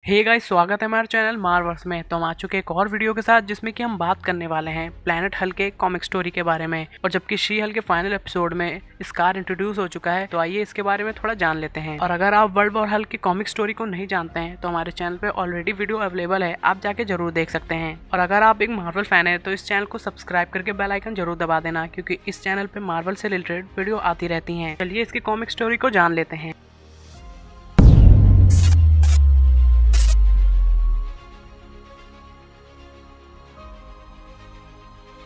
Hey guys, स्वागत है हमारे चैनल मार्वर्स में। तो हम आ चुके एक और वीडियो के साथ जिसमें कि हम बात करने वाले हैं प्लैनेट हल्क के कॉमिक स्टोरी के बारे में। और जबकि शी हल्क के फाइनल एपिसोड में स्कार इंट्रोड्यूस हो चुका है, तो आइए इसके बारे में थोड़ा जान लेते हैं। और अगर आप वर्ल्ड वॉर हल्क की कॉमिक स्टोरी को नहीं जानते हैं तो हमारे चैनल पे ऑलरेडी वीडियो अवेलेबल है, आप जाके जरूर देख सकते हैं। और अगर आप एक मार्वल फैन है तो इस चैनल को सब्सक्राइब करके बेल आइकन जरूर दबा देना, क्योंकि इस चैनल पे मार्वल से रिलेटेड वीडियो आती रहती है। चलिए इसकी कॉमिक स्टोरी को जान लेते हैं।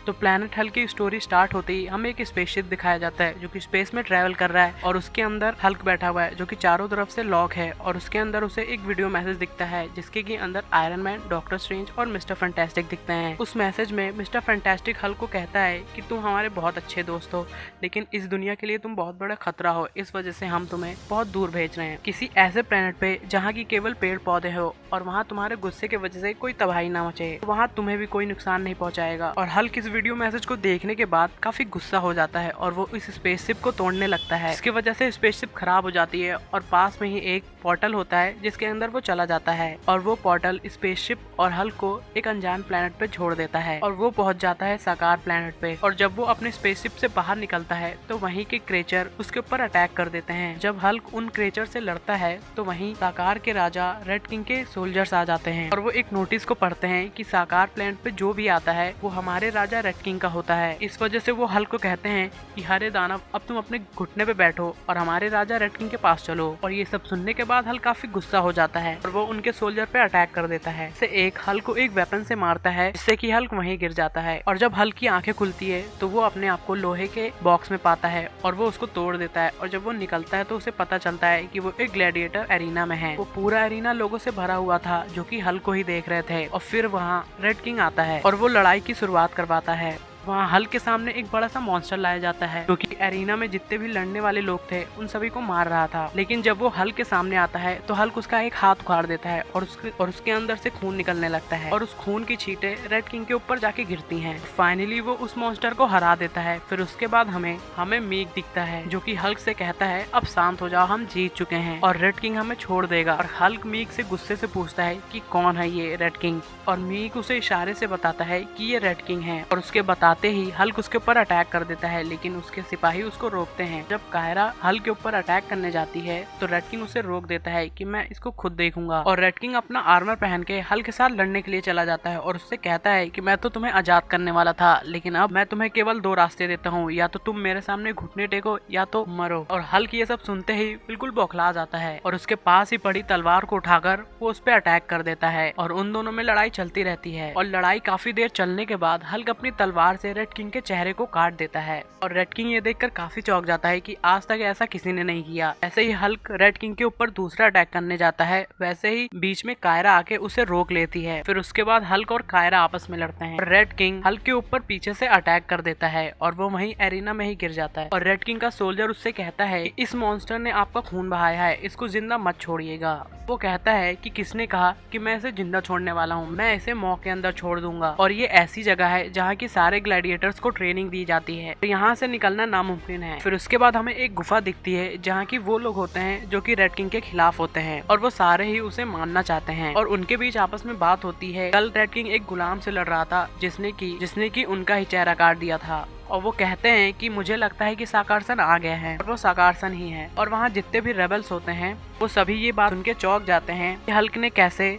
तो प्लैनेट हल्क की स्टोरी स्टार्ट होते ही हमें एक स्पेसशिप दिखाया जाता है जो कि स्पेस में ट्रैवल कर रहा है, और उसके अंदर हल्क बैठा हुआ है जो कि चारों तरफ से लॉक है। और उसके अंदर उसे एक वीडियो मैसेज दिखता है जिसके की अंदर आयरन मैन, डॉक्टर स्ट्रेंज और मिस्टर फैंटास्टिक दिखते हैं। उस मैसेज में मिस्टर फैंटास्टिक हल्क को कहता है कि तुम हमारे बहुत अच्छे दोस्त हो, लेकिन इस दुनिया के लिए तुम बहुत बड़ा खतरा हो, इस वजह से हम तुम्हें बहुत दूर भेज रहे हैं किसी ऐसे प्लेनेट पे जहाँ की केवल पेड़ पौधे हो, और वहाँ तुम्हारे गुस्से की वजह से कोई तबाही ना मचे, वहाँ तुम्हें भी कोई नुकसान नहीं पहुँचाएगा। और हल्क इस वीडियो मैसेज को देखने के बाद काफी गुस्सा हो जाता है और वो इस स्पेसशिप को तोड़ने लगता है। इसकी वजह से स्पेसशिप खराब हो जाती है और पास में ही एक पोर्टल होता है जिसके अंदर वो चला जाता है, और वो पोर्टल स्पेसशिप और हल्क को एक अनजान प्लेनेट पे छोड़ देता है और वो पहुंच जाता है साकार प्लेनेट पे। और जब वो अपने स्पेसशिप से बाहर निकलता है तो वहीं के क्रेचर उसके ऊपर अटैक कर देते हैं। जब हल्क उन क्रेचर से लड़ता है तो वहीं साकार के राजा रेड किंग के सोल्जर्स आ जाते हैं और वो एक नोटिस को पढ़ते हैं कि साकार प्लेनेट पे जो भी आता है वो हमारे राजा रेड किंग का होता है। इस वजह से वो हल्क को कहते हैं कि हरे दानव, अब तुम अपने घुटने पे बैठो और हमारे राजा रेड किंग के पास चलो। और ये सब सुनने के बाद हल्क काफी गुस्सा हो जाता है और वो उनके सोल्जर पे अटैक कर देता है। से एक हल्क को एक वेपन से मारता है जिससे कि हल्क वहीं गिर जाता है। और जब हल्क की आंखें खुलती है तो वो अपने आप को लोहे के बॉक्स में पाता है और वो उसको तोड़ देता है। और जब वो निकलता है तो उसे पता चलता है कि वो एक ग्लैडिएटर एरिना में है। वो पूरा एरिना लोगों से भरा हुआ था जो कि हल्क को ही देख रहे थे। और फिर वहाँ रेड किंग आता है और वो लड़ाई की शुरुआत करवाता है। वहाँ हल्क के सामने एक बड़ा सा मॉन्स्टर लाया जाता है जो कि एरिना में जितने भी लड़ने वाले लोग थे उन सभी को मार रहा था। लेकिन जब वो हल्क के सामने आता है तो हल्क उसका एक हाथ उखाड़ देता है और उसके अंदर से खून निकलने लगता है और उस खून की छींटे रेड किंग के ऊपर जाके गिरती हैं। फाइनली वो उस मॉन्स्टर को हरा देता है। फिर उसके बाद हमें मीक दिखता है जो कि हल्क से कहता है अब शांत हो जाओ, हम जीत चुके हैं और रेड किंग हमें छोड़ देगा। और हल्क मीक से गुस्से से पूछता है कि कौन है ये रेड किंग, और मीक उसे इशारे से बताता है कि ये रेड किंग है। और उसके बताते ही हल्क उसके ऊपर अटैक कर देता है, लेकिन उसके सिपाही उसको रोकते हैं। जब कायरा हल्क के ऊपर अटैक करने जाती है तो रेड किंग उसे रोक देता है कि मैं इसको खुद देखूंगा। और रेड किंग अपना आर्मर पहन के हल्क के साथ लड़ने के लिए चला जाता है और उससे कहता है कि मैं तो तुम्हें आजाद करने वाला था, लेकिन अब मैं तुम्हें केवल दो रास्ते देता हूँ, या तो तुम मेरे सामने घुटने टेको या तो मरो। और हल्क ये सब सुनते ही बिल्कुल बौखला जाता है और उसके पास ही पड़ी तलवार को उठाकर वो उस पर अटैक कर देता है। और उन दोनों में लड़ाई चलती रहती है और लड़ाई काफी देर चलने के बाद हल्क अपनी तलवार से रेड किंग के चेहरे को काट देता है। और रेड किंग ये देखकर काफी चौंक जाता है कि आज तक ऐसा किसी ने नहीं किया। ऐसे ही हल्क रेड किंग के ऊपर दूसरा अटैक करने जाता है, वैसे ही बीच में कायरा आके उसे रोक लेती है। फिर उसके बाद हल्क और कायरा आपस में लड़ते हैं। रेड किंग हल्क के ऊपर पीछे से अटैक कर देता है और वो वहीं एरिना में ही गिर जाता है। और रेड किंग का सोल्जर उससे कहता है कि इस मॉन्स्टर ने आपका खून बहाया है, इसको जिंदा मत छोड़िएगा। वो कहता है कि किसने कहा कि मैं इसे जिंदा छोड़ने वाला हूँ, मैं इसे मॉ के अंदर छोड़ दूंगा। और ये ऐसी जगह है जहाँ की सारे ग्लैडिएटर्स को ट्रेनिंग दी जाती है, तो यहाँ से निकलना नामुमकिन है। फिर उसके बाद हमें एक गुफा दिखती है जहाँ की वो लोग होते हैं जो कि रेड किंग के खिलाफ होते हैं और वो सारे ही उसे मानना चाहते हैं। और उनके बीच आपस में बात होती है। कल रेड किंग एक गुलाम से लड़ रहा था जिसने की उनका ही चेहरा काट दिया था, और वो कहते हैं कि मुझे लगता है कि साकारसन आ गए हैं, और वो साकारसन ही है। और वहाँ जितने भी रेबल्स होते हैं वो सभी ये बात सुनके चौंक जाते हैं कि हल्क ने कैसे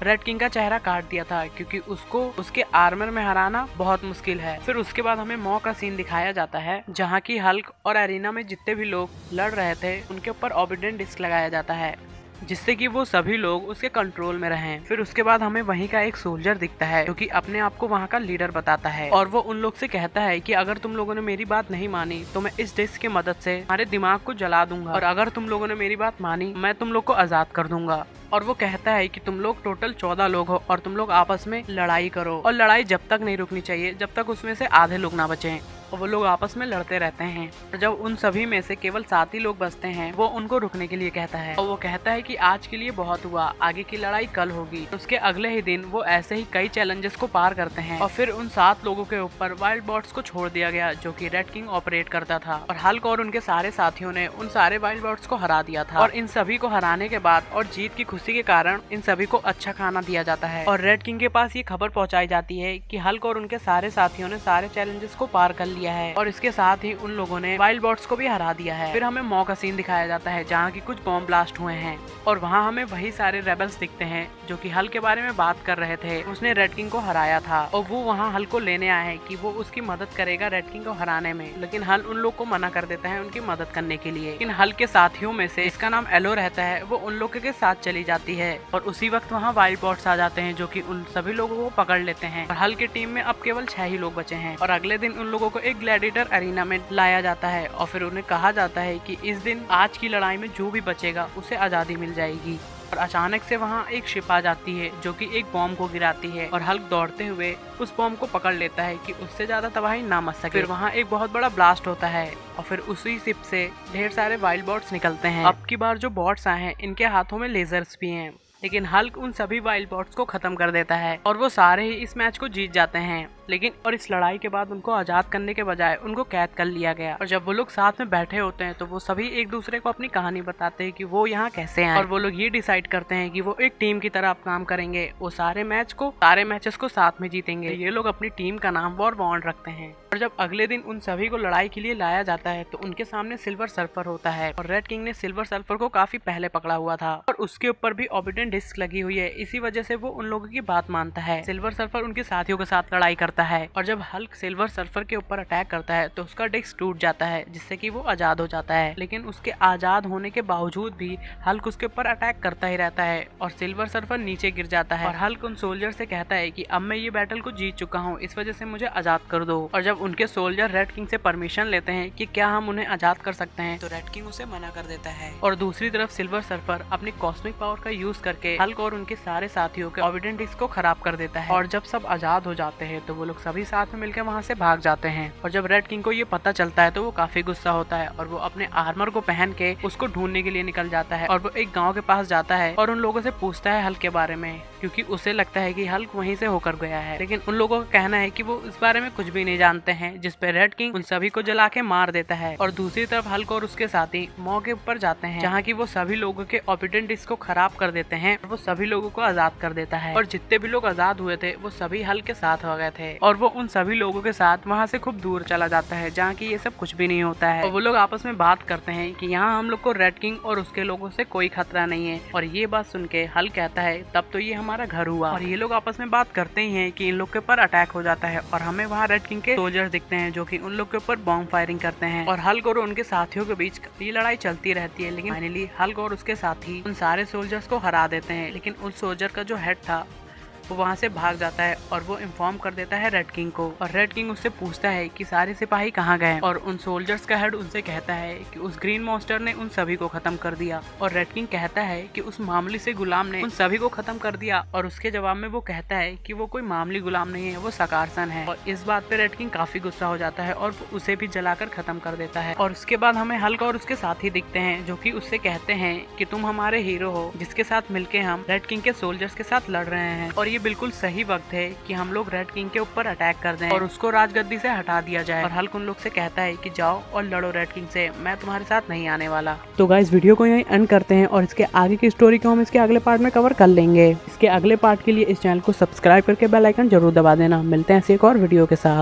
रेड किंग का चेहरा काट दिया था, क्योंकि उसको उसके आर्मर में हराना बहुत मुश्किल है। फिर उसके बाद हमें मॉ का सीन दिखाया जाता है जहाँ की हल्क और एरिना में जितने भी लोग लड़ रहे थे उनके ऊपर ऑबिडेंट डिस्क लगाया जाता है जिससे कि वो सभी लोग उसके कंट्रोल में रहें। फिर उसके बाद हमें वहीं का एक सोल्जर दिखता है जो कि अपने आप को वहाँ का लीडर बताता है, और वो उन लोग से कहता है कि अगर तुम लोगों ने मेरी बात नहीं मानी तो मैं इस डिस्क की मदद से हमारे दिमाग को जला दूंगा, और अगर तुम लोगों ने मेरी बात मानी मैं तुम लोग को आजाद कर दूंगा। और वो कहता है कि तुम लोग टोटल 14 लोग हो और तुम लोग आपस में लड़ाई करो, और लड़ाई जब तक नहीं रुकनी चाहिए जब तक उसमें से आधे लोग ना बचें। और वो लोग आपस में लड़ते रहते हैं। और जब उन सभी में से केवल 7 ही लोग बचते हैं, वो उनको रुकने के लिए कहता है और वो कहता है कि आज के लिए बहुत हुआ, आगे की लड़ाई कल होगी। उसके अगले ही दिन वो ऐसे ही कई चैलेंजेस को पार करते हैं और फिर उन 7 लोगों के ऊपर वाइल्ड बॉट्स को छोड़ दिया गया जो कि रेड किंग ऑपरेट करता था। और हल्क और उनके सारे साथियों ने उन सारे वाइल्ड बॉट्स को हरा दिया था। और इन सभी को हराने के बाद और जीत की खुशी के कारण इन सभी को अच्छा खाना दिया जाता है। और रेड किंग के पास ये खबर पहुंचाई जाती है कि हल्क और उनके सारे साथियों ने सारे चैलेंजेस को पार कर लिया है और इसके साथ ही उन लोगों ने वाइल्ड बॉट्स को भी हरा दिया है। फिर हमें मॉ का सीन दिखाया जाता है जहाँ की कुछ बॉम्ब ब्लास्ट हुए हैं और वहाँ हमें वही सारे रेबल्स दिखते हैं जो कि हल्क के बारे में बात कर रहे थे। उसने रेड किंग को हराया था और वो वहाँ हल्क को लेने आया है कि वो उसकी मदद करेगा रेड किंग को हराने में, लेकिन हल्क उन लोग को मना कर देता है उनकी मदद करने के लिए। लेकिन हल्क के साथियों में से इसका नाम एलो रहता है, वो उन लोगों के साथ चली जाती है और उसी वक्त वहाँ वाइल्ड बॉट्स आ जाते हैं जो कि उन सभी लोगों को पकड़ लेते हैं। और हल्क की टीम में अब केवल 6 ही लोग बचे हैं। और अगले दिन उन लोगों को एक ग्लैडिएटर अरीना में लाया जाता है और फिर उन्हें कहा जाता है कि इस दिन आज की लड़ाई में जो भी बचेगा उसे आजादी मिल जाएगी। और अचानक से वहाँ एक शिप आ जाती है जो कि एक बॉम्ब को गिराती है और हल्क दौड़ते हुए उस बॉम्ब को पकड़ लेता है कि उससे ज्यादा तबाही ना मच सके। फिर वहाँ एक बहुत बड़ा ब्लास्ट होता है और फिर उसी शिप से ढेर सारे वाइल्ड बॉट्स निकलते हैं। अब की बार जो बॉट्स आए हैं इनके हाथों में लेजर्स भी हैं, लेकिन हल्क उन सभी वाइल्ड बॉट्स को खत्म कर देता है और वो सारे ही इस मैच को जीत जाते हैं। लेकिन और इस लड़ाई के बाद उनको आजाद करने के बजाय उनको कैद कर लिया गया। और जब वो लोग साथ में बैठे होते हैं तो वो सभी एक दूसरे को अपनी कहानी बताते हैं कि वो यहाँ कैसे आए और वो लोग ये डिसाइड करते हैं कि वो एक टीम की तरह काम करेंगे। वो सारे मैचेस को साथ में जीतेंगे। ये लोग अपनी टीम का नाम वॉर बॉन्ड रखते हैं। और जब अगले दिन उन सभी को लड़ाई के लिए लाया जाता है तो उनके सामने सिल्वर सर्फर होता है और रेड किंग ने सिल्वर सर्फर को काफी पहले पकड़ा हुआ था और उसके ऊपर भी ऑबिडेंट डिस्क लगी हुई है। इसी वजह से वो उन लोगों की बात मानता है। सिल्वर सर्फर उनके साथियों के साथ लड़ाई करता है और जब हल्क सिल्वर सर्फर के ऊपर अटैक करता है तो उसका डिस्क टूट जाता है जिससे कि वो आजाद हो जाता है। लेकिन उसके आजाद होने के बावजूद भी हल्क उसके ऊपर अटैक करता ही रहता है और सिल्वर सर्फर नीचे गिर जाता है। और हल्क उन सोल्जर से कहता है कि अब मैं ये बैटल को जीत चुका हूँ, इस वजह से मुझे आजाद कर दो। और जब उनके सोल्जर रेड किंग से परमिशन लेते हैं कि क्या हम उन्हें आजाद कर सकते हैं तो रेड किंग उसे मना कर देता है। और दूसरी तरफ सिल्वर सर्फर अपनी कॉस्मिक पावर का यूज करके हल्क और उनके सारे साथियों के ऑबिडेंट डिस्क को खराब कर देता है। और जब सब आजाद हो जाते हैं तो वो लोग सभी साथ में मिलकर वहाँ से भाग जाते हैं। और जब रेड किंग को ये पता चलता है तो वो काफी गुस्सा होता है और वो अपने आर्मर को पहन के उसको ढूंढने के लिए निकल जाता है। और वो एक गाँव के पास जाता है और उन लोगों से पूछता है हल्क के बारे में, क्योंकि उसे लगता है कि हल्क वहीं से होकर गया है। लेकिन उन लोगों का कहना है कि वो इस बारे में कुछ भी नहीं जानते हैं, जिस पे रेड किंग उन सभी को जला के मार देता है। और दूसरी तरफ हल्क और उसके साथी मॉ के ऊपर जाते हैं जहाँ की वो सभी लोगों के ऑबिडेंट डिस्क को खराब कर देते हैं और वो सभी लोगों को आजाद कर देता है। और जितने भी लोग आजाद हुए थे वो सभी हल्क के साथ हो गए थे और वो उन सभी लोगों के साथ वहाँ से खूब दूर चला जाता है जहाँ की ये सब कुछ भी नहीं होता है। और वो लोग आपस में बात करते हैं कि यहाँ हम लोग को रेड किंग और उसके लोगों से कोई खतरा नहीं है। और ये बात सुन के हल्क कहता है तब तो ये हमारा घर हुआ। और ये लोग आपस में बात करते ही हैं कि इन लोग के ऊपर अटैक हो जाता है और हमें वहाँ रेड किंग के सोल्जर्स दिखते हैं जो कि उन लोग के ऊपर बॉम्ब फायरिंग करते हैं। और हल्क और उनके साथियों के बीच ये लड़ाई चलती रहती है, लेकिन फाइनली हल्क और उसके साथी उन सारे सोल्जर्स को हरा देते हैं। लेकिन उन सोल्जर का जो हेड था वो वहाँ से भाग जाता है और वो इन्फॉर्म कर देता है रेड किंग को। और रेड किंग उससे पूछता है कि सारे सिपाही कहाँ गए और उन सोल्जर्स का हेड उनसे कहता है कि उस ग्रीन मॉन्स्टर ने उन सभी को खत्म कर दिया। और रेड किंग कहता है कि उस मामूली से गुलाम ने उन सभी को खत्म कर दिया और उसके जवाब में वो कहता है कि वो कोई मामूली गुलाम नहीं है, वो सकारसन है। और इस बात पे रेड किंग काफी गुस्सा हो जाता है और उसे भी जलाकर खत्म कर देता है। और उसके बाद हमें हल्क और उसके साथी दिखते हैं जो कि उससे कहते हैं कि तुम हमारे हीरो हो जिसके साथ मिलके हम रेड किंग के सोल्जर्स के साथ लड़ रहे हैं और ये बिल्कुल सही वक्त है कि हम लोग रेड किंग के ऊपर अटैक कर दें और उसको राजगद्दी से हटा दिया जाए। और हल्क उन लोग से कहता है कि जाओ और लड़ो रेड किंग से, मैं तुम्हारे साथ नहीं आने वाला। तो गाइस वीडियो को यहीं एंड करते हैं और इसके आगे की स्टोरी को हम इसके अगले पार्ट में कवर कर लेंगे। इसके अगले पार्ट के लिए इस चैनल को सब्सक्राइब करके बेल आइकन जरूर दबा देना। मिलते हैं ऐसे एक और वीडियो के साथ।